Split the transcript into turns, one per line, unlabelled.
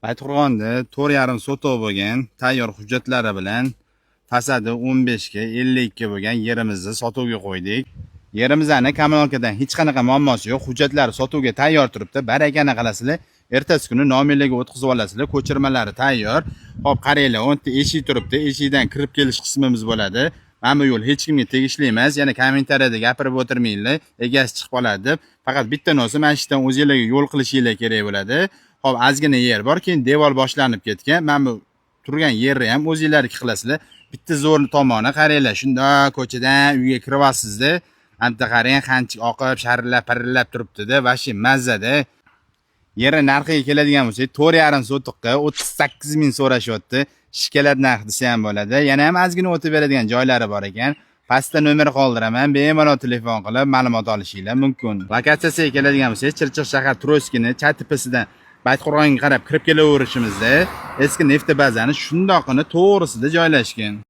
Baytqo'rg'onda 4,5 sotix bo'lgan tayyor hujjatlari bilan fasadi 15 ga 52 bo'lgan yerimizni sotuvga qo'ydik. Yerimizning kommunalkadan hech qanaqa muammosi yo'q. Hujjatlari sotuvga tayyor turibdi. Barakani qilasizlar. Ertasi kuni nomerlarga o'tkazib olasizlar. Ko'chirmalari tayyor. Xo'p, qaranglar, 10 ta eshik turibdi. Eshikdan kirib kelish qismimiz bo'ladi. Mana bu yo'l hech kimga tegishli emas. Yana kommentariyada gapirib o'tirmanglar. Egasi chiqib qoladi deb. Faqat bitta narsa, mana shu yerdan o'zingizlarga yo'l qilishinglar kerak bo'ladi. Xo'p, ozgina yer bor, keyin devor boshlanib ketgan. Mana bu turgan yerni ham o'zingizlarniki qilasizlar. Bitta zo'r tomoni qaranglar, shunda ko'chadan uyga kiryapsizda. Anta qarang, qancha oqib, sharillab, pirillab turibdi-da, vashi mazza-da. Yeri narxiga keladigan bo'lsak, 4,5 sotiqqa 38 ming so'rashyapti. Shikalat narx desa ham bo'ladi. Yana ham ozgina o'tib beradigan joylari bor ekan. Pastda nomer qoldiraman, bemalol telefon qilib ma'lumot olishinglar mumkin. Lokatsiyasiga keladigan bo'lsak, Chirchiq shahar Troyskini chatipasidan Baytqo'rg'onga qarab kirib kelaverishimizda eski neft bazani shundoqini to'g'risida joylashgan.